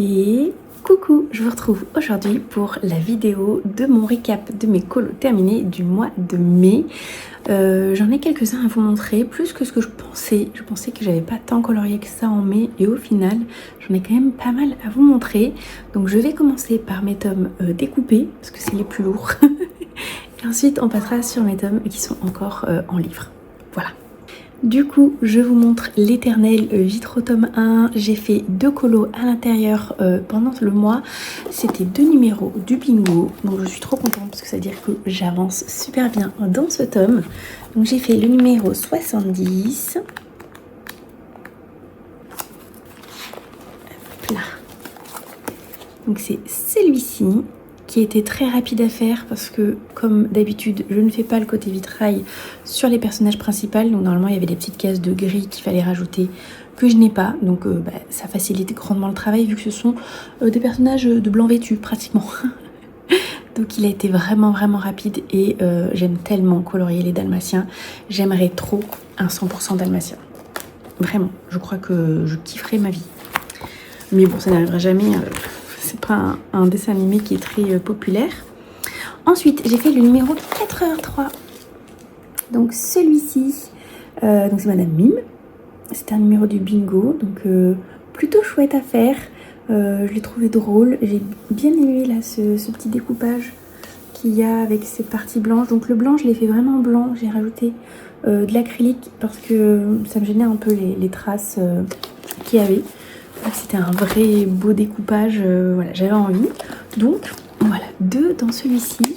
Et coucou, je vous retrouve aujourd'hui pour la vidéo de mon récap de mes colos terminés du mois de mai. J'en ai quelques-uns à vous montrer, plus que ce que je pensais. Je pensais que j'avais pas tant colorié que ça en mai et au final, j'en ai quand même pas mal à vous montrer. Donc je vais commencer par mes tomes découpés, parce que c'est les plus lourds. Et ensuite, on passera sur mes tomes qui sont encore en livre. Voilà. Du coup, je vous montre l'éternel Vitro tome 1. J'ai fait 2 colos à l'intérieur pendant le mois. C'était 2 numéros du bingo. Donc je suis trop contente parce que ça veut dire que j'avance super bien dans ce tome. Donc j'ai fait le numéro 70. Hop là. Donc c'est celui-ci qui était très rapide à faire parce que comme d'habitude je ne fais pas le côté vitrail sur les personnages principaux, donc normalement il y avait des petites cases de gris qu'il fallait rajouter que je n'ai pas, donc ça facilite grandement le travail vu que ce sont des personnages de blanc vêtu pratiquement. Donc il a été vraiment rapide et j'aime tellement colorier les dalmatiens, j'aimerais trop un 100% dalmatien, vraiment, je crois que je kifferais ma vie, mais bon ça n'arrivera jamais. C'est pas un dessin animé qui est très populaire. Ensuite, j'ai fait le numéro 4h3. Donc celui-ci, donc c'est Madame Mime. C'est un numéro du bingo, donc plutôt chouette à faire. Je l'ai trouvé drôle. J'ai bien aimé là ce petit découpage qu'il y a avec ces parties blanches. Donc le blanc, je l'ai fait vraiment blanc. J'ai rajouté de l'acrylique parce que ça me gênait un peu les traces qu'il y avait. C'était un vrai beau découpage, voilà, j'avais envie. Donc voilà, 2 dans celui-ci.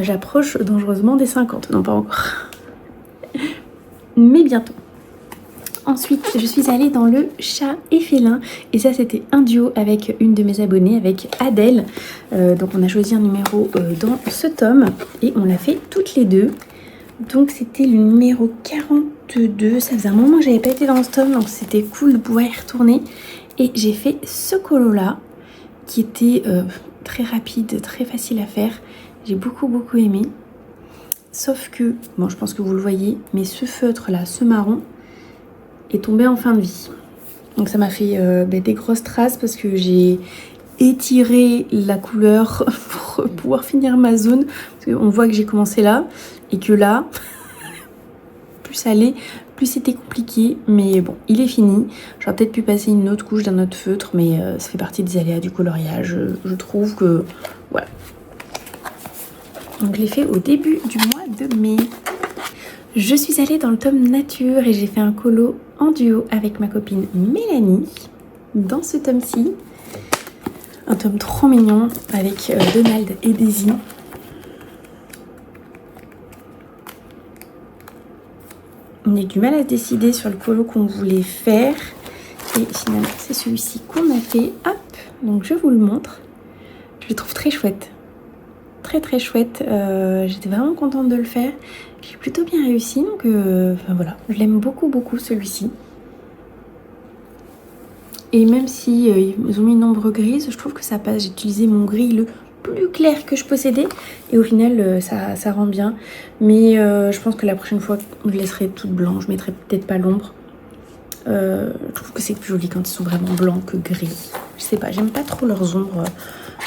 J'approche dangereusement des 50, non pas encore, mais bientôt. Ensuite, je suis allée dans le chat et félin. Et ça, c'était un duo avec une de mes abonnées, avec Adèle. Donc on a choisi un numéro dans ce tome et on l'a fait toutes les deux. Donc c'était le numéro 42. Ça faisait un moment que j'avais pas été dans ce tome, donc c'était cool de pouvoir y retourner. Et j'ai fait ce colo là qui était très rapide, très facile à faire. J'ai beaucoup aimé. Sauf que, bon je pense que vous le voyez, mais ce feutre là, ce marron, est tombé en fin de vie. Donc ça m'a fait des grosses traces parce que j'ai étiré la couleur pour pouvoir finir ma zone. Parce qu'on voit que j'ai commencé là et que là, plus ça allait, plus c'était compliqué, mais bon, il est fini. J'aurais peut-être pu passer une autre couche d'un autre feutre, mais ça fait partie des aléas du coloriage. Je trouve que, voilà. Donc je l'ai fait au début du mois de mai. Je suis allée dans le tome nature et j'ai fait un colo en duo avec ma copine Mélanie. Dans ce tome-ci, un tome trop mignon avec Donald et Daisy. On a eu du mal à se décider sur le colo qu'on voulait faire. Et finalement, c'est celui-ci qu'on a fait. Hop, donc je vous le montre. Je le trouve très chouette. Très chouette. J'étais vraiment contente de le faire. J'ai plutôt bien réussi. Donc enfin, voilà, je l'aime beaucoup celui-ci. Et même si ils ont mis une ombre grise, je trouve que ça passe. J'ai utilisé mon gris le plus clair que je possédais et au final ça rend bien, mais je pense que la prochaine fois je laisserai toute blanche, je mettrai peut-être pas l'ombre. Je trouve que c'est plus joli quand ils sont vraiment blancs que gris. Je sais pas, j'aime pas trop leurs ombres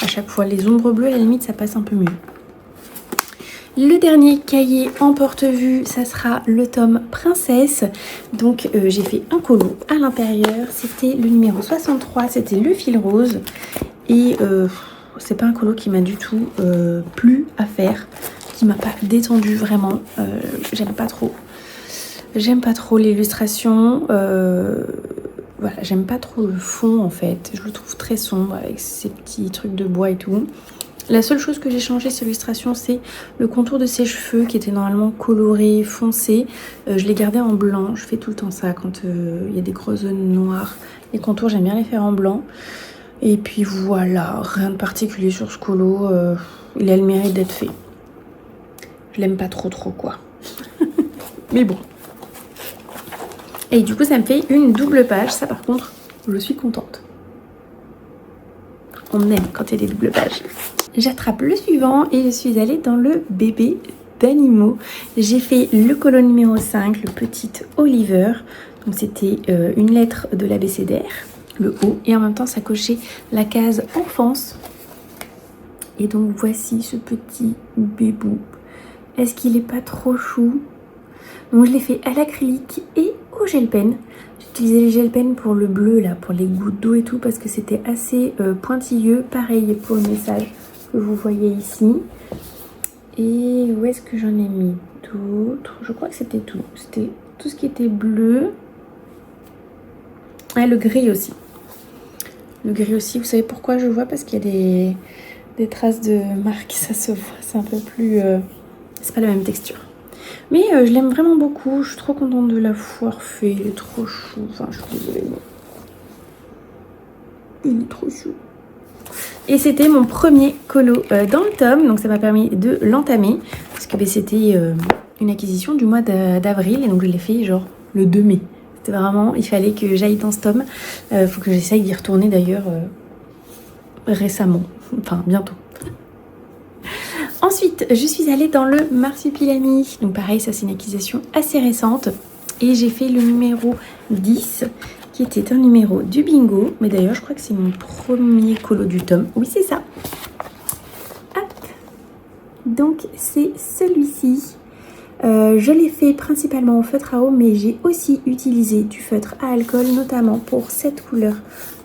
à chaque fois. Les ombres bleues à la limite ça passe un peu mieux. Le dernier cahier en porte-vue, ça sera le tome Princesse. Donc j'ai fait un colo à l'intérieur, c'était le numéro 63, c'était le fil rose et c'est pas un colo qui m'a du tout plu à faire, qui m'a pas détendu vraiment. J'aime pas trop l'illustration. Voilà, j'aime pas trop le fond en fait. Je le trouve très sombre avec ces petits trucs de bois et tout. La seule chose que j'ai changé sur l'illustration, c'est le contour de ses cheveux qui était normalement coloré, foncé. Je l'ai gardé en blanc. Je fais tout le temps ça quand il y a des grosses zones noires. Les contours, j'aime bien les faire en blanc. Et puis voilà, rien de particulier sur ce colo, il a le mérite d'être fait. Je l'aime pas trop quoi. Mais bon. Et du coup ça me fait une double page, ça par contre je suis contente. On aime quand il y a des doubles pages. J'attrape le suivant et je suis allée dans le bébé d'animaux. J'ai fait le colo numéro 5, le petit Oliver. Donc c'était une lettre de l'abécédaire. le haut. Et en même temps, ça cochait la case enfance. Et donc, voici ce petit bébou. Est-ce qu'il est pas trop chou? Donc, je l'ai fait à l'acrylique et au gel pen. J'ai utilisé les gel pen pour le bleu, là, pour les gouttes d'eau et tout, parce que c'était assez pointilleux. Pareil pour le message que vous voyez ici. Et où est-ce que j'en ai mis d'autres? Je crois que c'était tout. C'était tout ce qui était bleu. Ah, le gris aussi. Le gris aussi, vous savez pourquoi je vois? Parce qu'il y a des traces de marque, ça se voit. C'est un peu plus... c'est pas la même texture. Mais je l'aime vraiment beaucoup. Je suis trop contente de l'avoir fait. Il est trop chou. Enfin, je suis désolée. Mais... il est trop chou. Et c'était mon premier colo dans le tome. Donc ça m'a permis de l'entamer. Parce que c'était une acquisition du mois d'avril. Et donc je l'ai fait genre le 2 mai. C'était vraiment... il fallait que j'aille dans ce tome. Faut que j'essaye d'y retourner d'ailleurs récemment. Enfin, bientôt. Ensuite, je suis allée dans le Marsupilami. Donc pareil, ça c'est une acquisition assez récente. Et j'ai fait le numéro 10, qui était un numéro du bingo. Mais d'ailleurs, je crois que c'est mon premier colo du tome. Oui, c'est ça. Hop. Donc, c'est celui-ci. Je l'ai fait principalement au feutre à eau, mais j'ai aussi utilisé du feutre à alcool, notamment pour cette couleur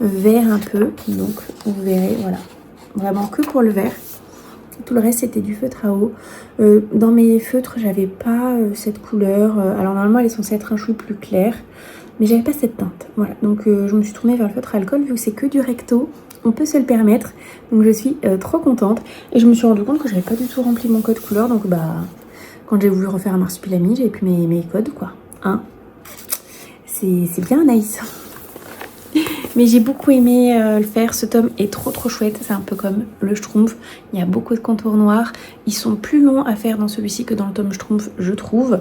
vert un peu. Donc, vous verrez, voilà. Vraiment que pour le vert. Tout le reste c'était du feutre à eau. Dans mes feutres j'avais pas cette couleur. Alors normalement elle est censée être un chou plus clair, mais j'avais pas cette teinte. Voilà, donc je me suis tournée vers le feutre à alcool. Vu que c'est que du recto, on peut se le permettre. Donc je suis trop contente. Et je me suis rendu compte que j'avais pas du tout rempli mon code couleur. Donc bah quand j'ai voulu refaire un marsupilami, j'avais plus mes codes quoi. Hein, c'est bien nice. Mais j'ai beaucoup aimé le faire. Ce tome est trop chouette. C'est un peu comme le Schtroumpf. Il y a beaucoup de contours noirs. Ils sont plus longs à faire dans celui-ci que dans le tome Schtroumpf, je trouve.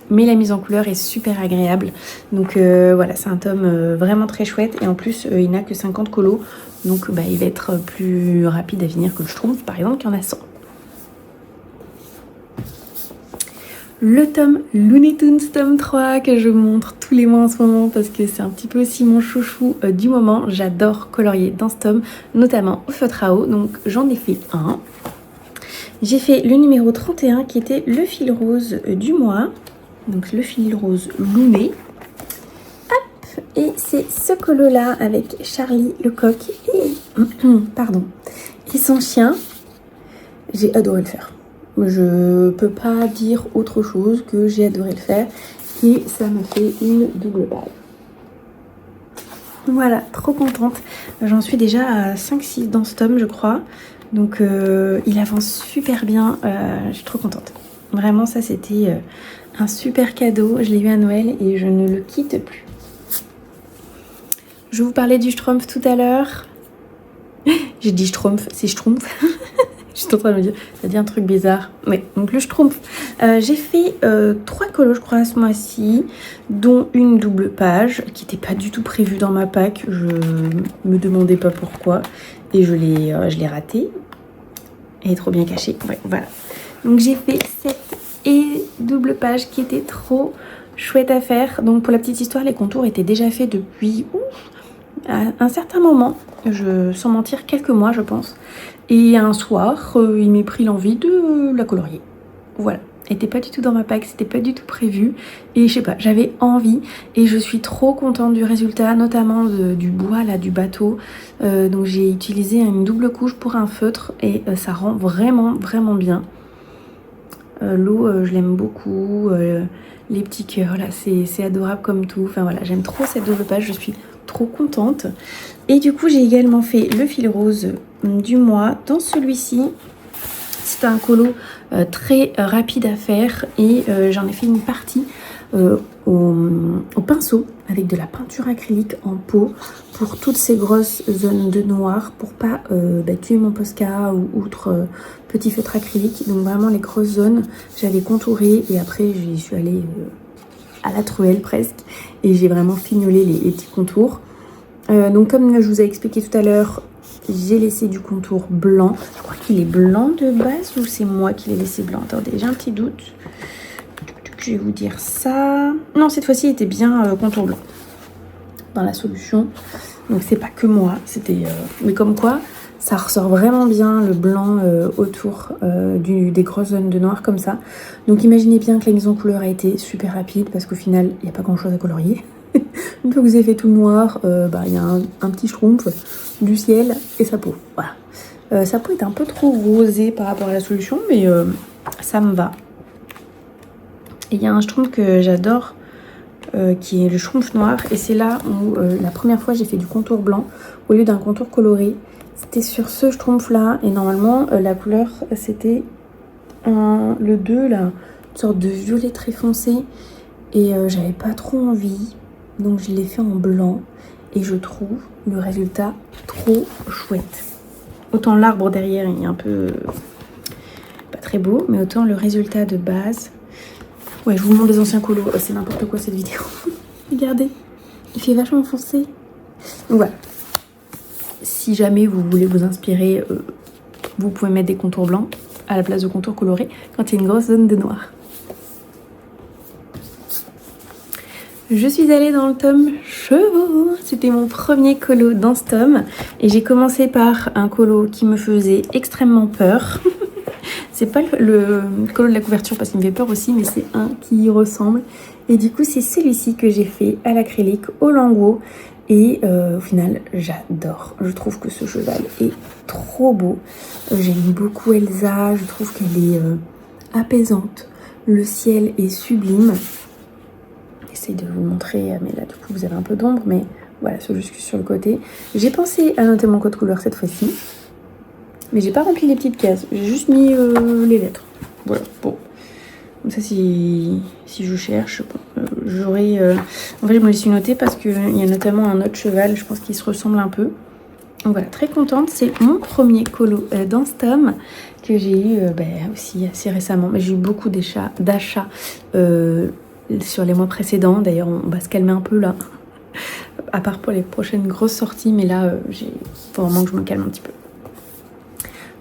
Mais la mise en couleur est super agréable. Donc voilà, c'est un tome vraiment très chouette. Et en plus, il n'a que 50 colos. Donc bah, il va être plus rapide à finir que le Schtroumpf, par exemple, qui en a 100. Le tome Looney Tunes tome 3 que je montre tous les mois en ce moment parce que c'est un petit peu aussi mon chouchou du moment. J'adore colorier dans ce tome, notamment au feutre à eau. Donc j'en ai fait un. J'ai fait le numéro 31 qui était le fil rose du mois. Donc le fil rose Looney. Hop, et c'est ce colo là avec Charlie le coq et, pardon, et son chien. J'ai adoré le faire. Je peux pas dire autre chose que j'ai adoré le faire et ça m'a fait une double page. Voilà, trop contente. J'en suis déjà à 5-6 dans ce tome je crois. Donc il avance super bien, je suis trop contente. Vraiment ça c'était un super cadeau. Je l'ai eu à Noël et je ne le quitte plus. Je vous parlais du Schtroumpf tout à l'heure. J'ai dit Schtroumpf, c'est Schtroumpf. Je suis en train de me dire, ça dit un truc bizarre. Oui, donc le Schtroumpf. J'ai fait 3 colos, je crois, ce mois-ci, dont une double page, qui n'était pas du tout prévue dans ma pack. Je me demandais pas pourquoi. Et je l'ai ratée. Elle est trop bien cachée. Ouais, voilà. Donc j'ai fait cette et double page qui était trop chouette à faire. Donc pour la petite histoire, les contours étaient déjà faits depuis un certain moment. Sans mentir, quelques mois, je pense. Et un soir, il m'est pris l'envie de la colorier. Voilà. Elle n'était pas du tout dans ma pack, c'était pas du tout prévu. Et je sais pas, j'avais envie. Et je suis trop contente du résultat, notamment du bois, là, du bateau. Donc j'ai utilisé une double couche pour un feutre. Et ça rend vraiment bien. L'eau, je l'aime beaucoup. Les petits cœurs, là, c'est adorable comme tout. Enfin voilà, j'aime trop cette double page, je suis trop contente. Et du coup, j'ai également fait le fil rose du mois. Dans celui-ci, c'est un colo très rapide à faire et j'en ai fait une partie au pinceau avec de la peinture acrylique en pot pour toutes ces grosses zones de noir pour pas tuer mon Posca ou autre petit feutre acrylique. Donc vraiment les grosses zones, j'avais contouré et après j'y suis allée à la truelle presque et j'ai vraiment fignolé les petits contours. Donc comme je vous ai expliqué tout à l'heure, j'ai laissé du contour blanc. Je crois qu'il est blanc de base ou c'est moi qui l'ai laissé blanc. Attendez, j'ai un petit doute. Je vais vous dire ça. Non, cette fois-ci, il était bien contour blanc dans la solution. Donc c'est pas que moi, mais comme quoi ça ressort vraiment bien le blanc autour des grosses zones de noir comme ça. Donc imaginez bien que la mise en couleur a été super rapide parce qu'au final il n'y a pas grand chose à colorier. Une fois que vous avez fait tout le noir, il y a un petit schtroumpf, du ciel et sa peau. Voilà. Sa peau est un peu trop rosée par rapport à la solution, mais ça me va. Et il y a un schtroumpf que j'adore qui est le schtroumpf noir, et c'est là où la première fois j'ai fait du contour blanc au lieu d'un contour coloré. C'était sur ce schtroumpf là, et normalement la couleur c'était le 2 là, une sorte de violet très foncé, et j'avais pas trop envie, donc je l'ai fait en blanc et je trouve le résultat trop chouette. Autant l'arbre derrière il est un peu pas très beau, mais autant le résultat de base. Ouais, je vous montre les anciens colos, c'est n'importe quoi cette vidéo. Regardez, il fait vachement foncé. Donc voilà. Si jamais vous voulez vous inspirer, vous pouvez mettre des contours blancs à la place de contours colorés quand il y a une grosse zone de noir. Je suis allée dans le tome chevaux. C'était mon premier colo dans ce tome. Et j'ai commencé par un colo qui me faisait extrêmement peur. C'est pas le colo de la couverture parce qu'il me fait peur aussi, mais c'est un qui y ressemble. Et du coup, c'est celui-ci que j'ai fait à l'acrylique, au Languo. Et au final, j'adore. Je trouve que ce cheval est trop beau. J'aime beaucoup Elsa. Je trouve qu'elle est apaisante. Le ciel est sublime. J'essaie de vous montrer, mais là, du coup, vous avez un peu d'ombre. Mais voilà, c'est juste sur le côté. J'ai pensé à noter mon code couleur cette fois-ci. Mais j'ai pas rempli les petites cases, j'ai juste mis les lettres. Voilà, bon. Comme ça, si je cherche, j'aurai... En fait, je me les suis notées parce qu'il y a notamment un autre cheval, je pense qu'il se ressemble un peu. Donc voilà, très contente. C'est mon premier colo dans ce tome que j'ai eu aussi assez récemment. Mais j'ai eu beaucoup d'achats sur les mois précédents. D'ailleurs, on va se calmer un peu là. À part pour les prochaines grosses sorties, mais là, faut vraiment que je me calme un petit peu.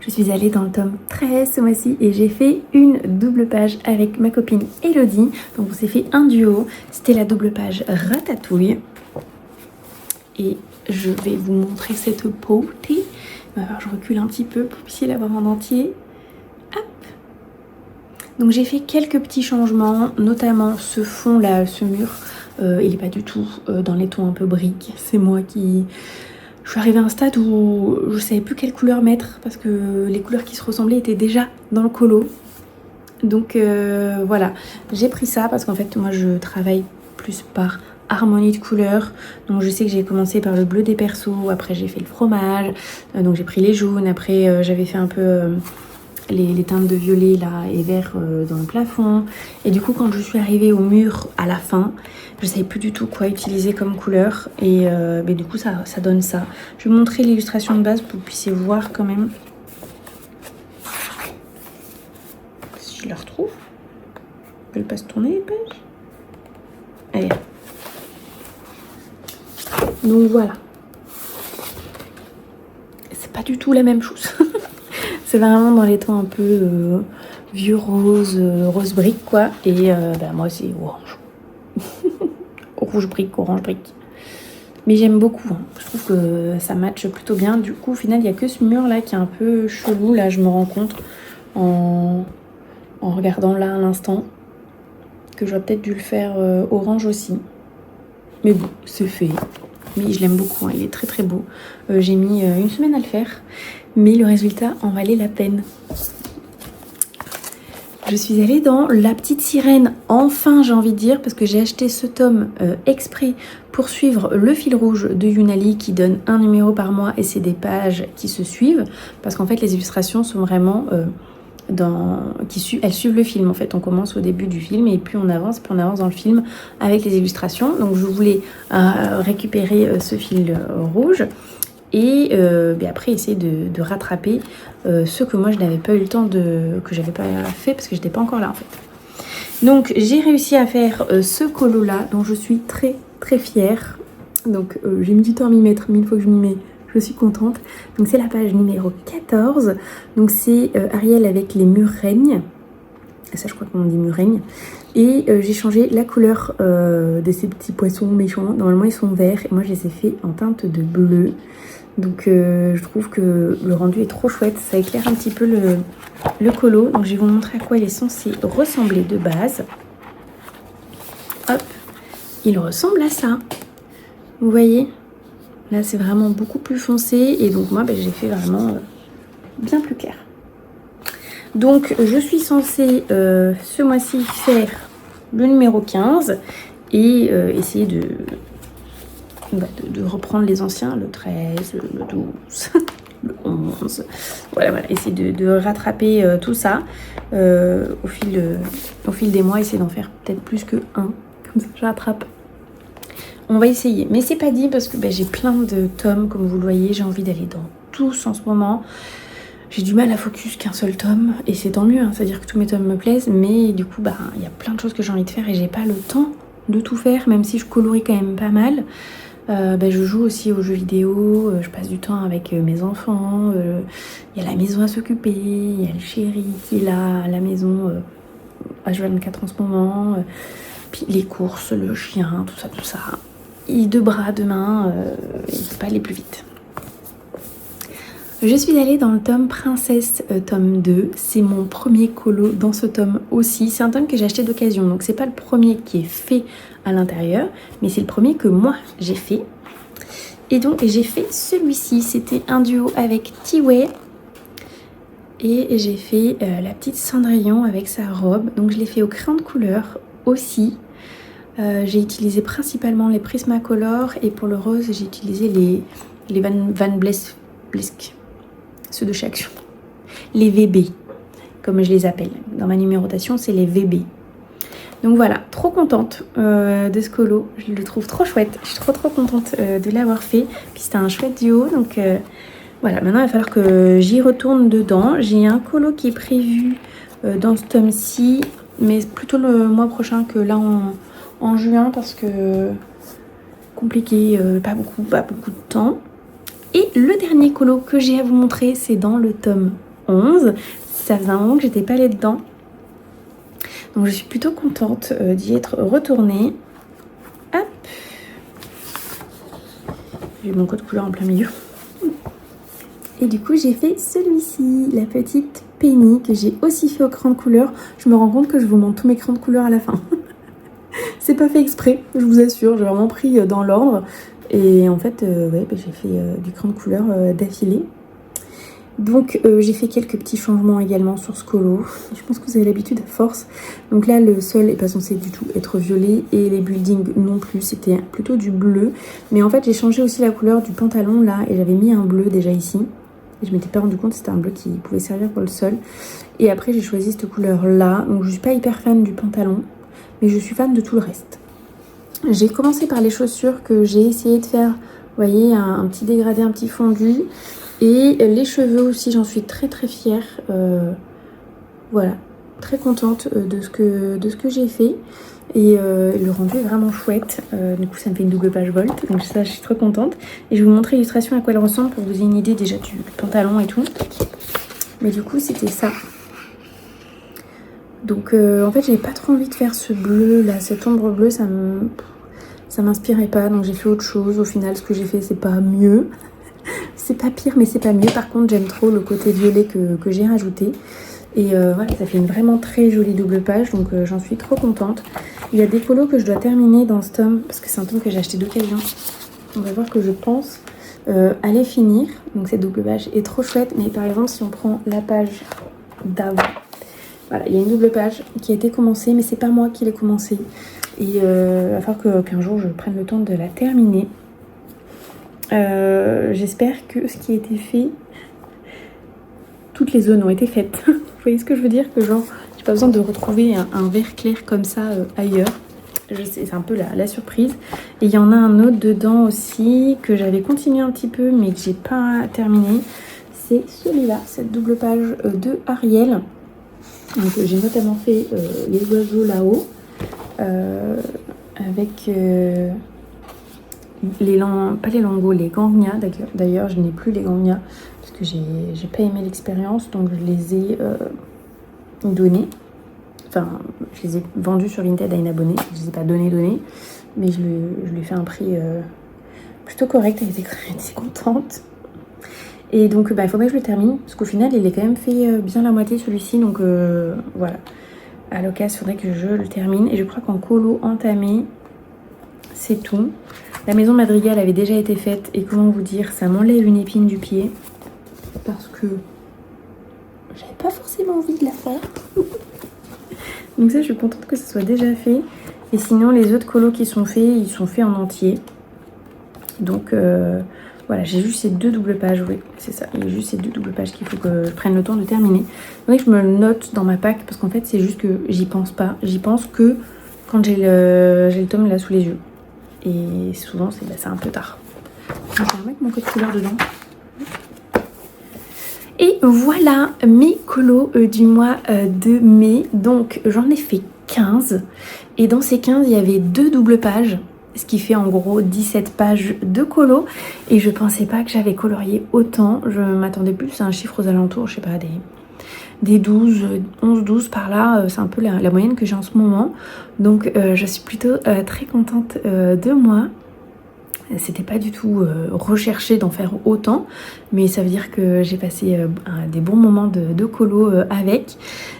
Je suis allée dans le tome 13 ce mois-ci et j'ai fait une double page avec ma copine Elodie. Donc on s'est fait un duo. C'était la double page Ratatouille. Et je vais vous montrer cette beauté. Alors je recule un petit peu pour que vous puissiez la voir en entier. Hop. Donc j'ai fait quelques petits changements, notamment ce fond là, ce mur. Il n'est pas du tout dans les tons un peu briques. C'est moi qui... Je suis arrivée à un stade où je savais plus quelle couleur mettre parce que les couleurs qui se ressemblaient étaient déjà dans le colo. Donc voilà, j'ai pris ça parce qu'en fait moi je travaille plus par harmonie de couleurs. Donc je sais que j'ai commencé par le bleu des persos, après j'ai fait le fromage, donc j'ai pris les jaunes, après j'avais fait un peu les teintes de violet là et vert dans le plafond. Et du coup quand je suis arrivée au mur à la fin, je savais plus du tout quoi utiliser comme couleur et du coup ça donne ça. Je vais vous montrer l'illustration de base pour que vous puissiez voir quand même. Si je la retrouve. Elle passe tourner les pages. Allez. Donc voilà. C'est pas du tout la même chose. C'est vraiment dans les tons un peu vieux rose, rose brique quoi. Et moi c'est orange. Rouge brique, orange brique. Mais j'aime beaucoup. Hein. Je trouve que ça matche plutôt bien. Du coup, au final, il n'y a que ce mur là qui est un peu chelou. Là, je me rends compte en regardant là à l'instant que j'aurais peut-être dû le faire orange aussi. Mais bon, c'est fait. Mais je l'aime beaucoup. Hein. Il est très très beau. J'ai mis une semaine à le faire. Mais le résultat en valait la peine. Je suis allée dans La Petite Sirène, enfin j'ai envie de dire, parce que j'ai acheté ce tome exprès pour suivre le fil rouge de Younali qui donne un numéro par mois et c'est des pages qui se suivent, parce qu'en fait les illustrations sont vraiment elles suivent le film en fait. On commence au début du film et plus on avance dans le film avec les illustrations. Donc je voulais récupérer ce fil rouge. Et après essayer de rattraper ce que moi je n'avais pas eu le temps que j'avais pas fait parce que j'étais pas encore là en fait. Donc j'ai réussi à faire ce colo là dont je suis très très fière. Donc j'ai mis du temps à m'y mettre, mais une fois que je m'y mets je suis contente. Donc c'est la page numéro 14. Donc c'est Ariel avec les mureignes. Ça je crois qu'on dit mureignes. Et j'ai changé la couleur de ces petits poissons méchants. Normalement ils sont verts et moi je les ai fait en teinte de bleu. Donc je trouve que le rendu est trop chouette. Ça éclaire un petit peu le colo. Donc je vais vous montrer à quoi il est censé ressembler de base. Hop, il ressemble à ça. Vous voyez? Là c'est vraiment beaucoup plus foncé. Et donc moi j'ai fait vraiment bien plus clair. Donc je suis censée ce mois-ci faire le numéro 15 et essayer de reprendre les anciens, le 13, le 12, le 11. Voilà, essayer de rattraper tout ça au fil des mois, essayer d'en faire peut-être plus que un, comme ça je rattrape. On va essayer, mais c'est pas dit parce que j'ai plein de tomes, comme vous le voyez, j'ai envie d'aller dans tous en ce moment. J'ai du mal à focus qu'un seul tome et c'est tant mieux, hein, c'est-à-dire que tous mes tomes me plaisent, mais du coup il y a plein de choses que j'ai envie de faire et j'ai pas le temps de tout faire, même si je colorie quand même pas mal. Je joue aussi aux jeux vidéo, je passe du temps avec mes enfants, il y a la maison à s'occuper, il y a le chéri qui est là à la maison H24 en ce moment, puis les courses, le chien, tout ça. Et deux bras, deux mains, il ne peut pas aller plus vite. Je suis allée dans le tome Princesse, tome 2. C'est mon premier colo dans ce tome aussi. C'est un tome que j'ai acheté d'occasion, donc c'est pas le premier qui est fait à l'intérieur, mais c'est le premier que moi j'ai fait. Et donc j'ai fait celui-ci. C'était un duo avec Tiwei. Et j'ai fait la petite Cendrillon avec sa robe. Donc je l'ai fait au crayon de couleur aussi. J'ai utilisé principalement les Prismacolor et pour le rose j'ai utilisé les Van Blesk. Ceux de chez Action. Les VB, comme je les appelle. Dans ma numérotation, c'est les VB. Donc voilà, trop contente de ce colo. Je le trouve trop chouette. Je suis trop contente de l'avoir fait. Puis c'était un chouette duo. Donc voilà, maintenant il va falloir que j'y retourne dedans. J'ai un colo qui est prévu dans ce tome-ci, mais plutôt le mois prochain que là en juin parce que compliqué, pas beaucoup de temps. Et le dernier colo que j'ai à vous montrer, c'est dans le tome 11. Ça faisait un moment que j'étais pas allée dedans. Donc je suis plutôt contente d'y être retournée. Hop. J'ai mon code couleur en plein milieu. Et du coup, j'ai fait celui-ci, la petite Penny, que j'ai aussi fait au crayon de couleur. Je me rends compte que je vous montre tous mes crayons de couleur à la fin. C'est pas fait exprès, je vous assure. J'ai vraiment pris dans l'ordre. Et en fait, j'ai fait du crayon de couleur d'affilée. Donc j'ai fait quelques petits changements également sur ce colo. Je pense que vous avez l'habitude à force. Donc là, le sol n'est pas censé du tout être violet et les buildings non plus. C'était plutôt du bleu. Mais en fait, j'ai changé aussi la couleur du pantalon là et j'avais mis un bleu déjà ici. Et je m'étais pas rendu compte que c'était un bleu qui pouvait servir pour le sol. Et après, j'ai choisi cette couleur là. Donc je suis pas hyper fan du pantalon, mais je suis fan de tout le reste. J'ai commencé par les chaussures que j'ai essayé de faire, vous voyez, un petit dégradé, un petit fondu. Et les cheveux aussi, j'en suis très fière. Voilà, très contente de ce que j'ai fait. Et le rendu est vraiment chouette. Du coup, ça me fait une double page Volt. Donc ça, je suis trop contente. Et je vais vous montrer l'illustration à quoi elle ressemble pour que vous ayez une idée déjà du pantalon et tout. Mais du coup, c'était ça. Donc en fait, j'avais pas trop envie de faire ce bleu là, cette ombre bleue, ça m'inspirait pas. Donc j'ai fait autre chose. Au final, ce que j'ai fait, c'est pas mieux. C'est pas pire, mais c'est pas mieux. Par contre, j'aime trop le côté violet que j'ai rajouté. Et voilà, ça fait une vraiment très jolie double page. Donc j'en suis trop contente. Il y a des colos que je dois terminer dans ce tome, parce que c'est un tome que j'ai acheté d'occasion. On va voir que je pense aller finir. Donc cette double page est trop chouette. Mais par exemple, si on prend la page d'avant, voilà, il y a une double page qui a été commencée, mais c'est pas moi qui l'ai commencée. Et il va falloir qu'un jour je prenne le temps de la terminer. J'espère que ce qui a été fait, toutes les zones ont été faites. Vous voyez ce que je veux dire? Que genre, j'ai pas besoin de retrouver un vert clair comme ça ailleurs. Je sais, c'est un peu la surprise. Et il y en a un autre dedans aussi que j'avais continué un petit peu, mais que j'ai pas terminé. C'est celui-là, cette double page de Ariel. Donc j'ai notamment fait les oiseaux là-haut avec pas les langos, les gangnias. D'ailleurs je n'ai plus les gangnias parce que j'ai pas aimé l'expérience, donc je les ai donnés. enfin, je les ai vendus sur Vinted à une abonnée. Je les ai pas donnés, mais je lui ai fait un prix plutôt correct. Elle était contente. Et donc, il faudrait que je le termine, parce qu'au final, il est quand même fait bien la moitié celui-ci. Donc, voilà. À l'occasion, il faudrait que je le termine. Et je crois qu'en colo entamé, c'est tout. La maison Madrigal avait déjà été faite. Et comment vous dire, ça m'enlève une épine du pied. Parce que j'avais pas forcément envie de la faire. Donc ça, je suis contente que ça soit déjà fait. Et sinon, les autres colos qui sont faits, ils sont faits en entier. Donc, voilà, j'ai juste ces 2 doubles pages, oui, c'est ça. Il y a juste ces 2 doubles pages qu'il faut que je prenne le temps de terminer. Donc, je me le note dans ma pack parce qu'en fait, c'est juste que j'y pense pas. J'y pense que quand j'ai le tome là sous les yeux. Et souvent, c'est un peu tard. Je vais mettre mon code couleur dedans. Et voilà mes colos du mois de mai. Donc, j'en ai fait 15. Et dans ces 15, il y avait 2 doubles pages. Ce qui fait en gros 17 pages de colo. Et je pensais pas que j'avais colorié autant. Je m'attendais plus à un chiffre aux alentours, je sais pas, des 12, 11, 12 par là. C'est un peu la moyenne que j'ai en ce moment. Donc je suis plutôt très contente de moi. C'était pas du tout recherché d'en faire autant, mais ça veut dire que j'ai passé des bons moments de colo avec.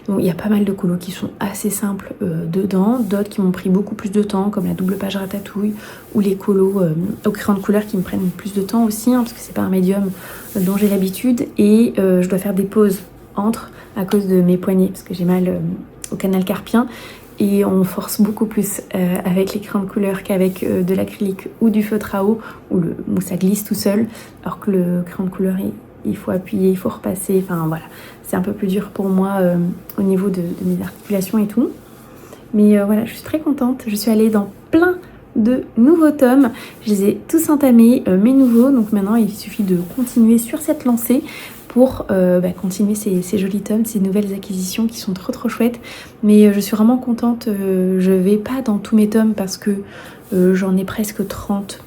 Donc il y a pas mal de colos qui sont assez simples dedans, d'autres qui m'ont pris beaucoup plus de temps, comme la double page ratatouille, ou les colos au crayon de couleur qui me prennent plus de temps aussi, parce que c'est pas un médium dont j'ai l'habitude, et je dois faire des pauses entre à cause de mes poignets, parce que j'ai mal au canal carpien. Et on force beaucoup plus avec les crayons de couleur qu'avec de l'acrylique ou du feutre à eau où ça glisse tout seul. Alors que le crayon de couleur, il faut appuyer, il faut repasser. Enfin voilà, c'est un peu plus dur pour moi au niveau de mes articulations et tout. Mais voilà, je suis très contente. Je suis allée dans plein de nouveaux tomes. Je les ai tous entamés, mes nouveaux. Donc maintenant, il suffit de continuer sur cette lancée pour continuer ces jolis tomes, ces nouvelles acquisitions qui sont trop chouettes. Mais je suis vraiment contente. Je vais pas dans tous mes tomes parce que j'en ai presque 30.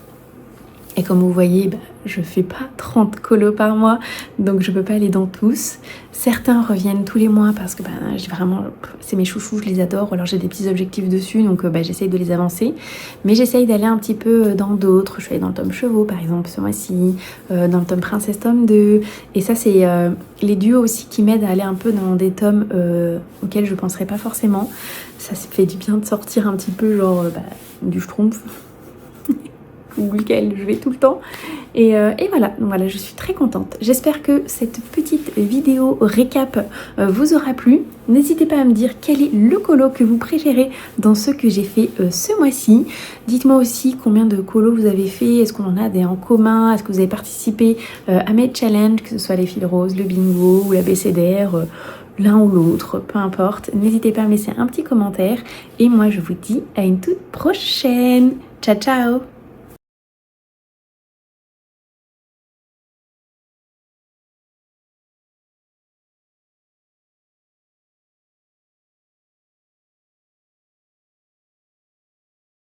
Et comme vous voyez, je fais pas 30 colos par mois, donc je peux pas aller dans tous. Certains reviennent tous les mois parce que j'ai vraiment, c'est mes chouchous, je les adore. Alors j'ai des petits objectifs dessus, donc j'essaye de les avancer. Mais j'essaye d'aller un petit peu dans d'autres. Je suis allée dans le tome chevaux par exemple ce mois-ci, dans le tome princesse tome 2. Et ça c'est les duos aussi qui m'aident à aller un peu dans des tomes auxquels je penserais pas forcément. Ça fait du bien de sortir un petit peu genre du schtroumpf. Ou lequel je vais tout le temps. Et voilà, donc voilà, je suis très contente. J'espère que cette petite vidéo récap vous aura plu. N'hésitez pas à me dire quel est le colo que vous préférez dans ceux que j'ai fait ce mois-ci. Dites-moi aussi combien de colos vous avez fait. Est-ce qu'on en a des en commun? Est-ce que vous avez participé à mes challenges, que ce soit les fils roses, le bingo ou la BCDR, l'un ou l'autre, peu importe. N'hésitez pas à me laisser un petit commentaire. Et moi, je vous dis à une toute prochaine. Ciao, ciao!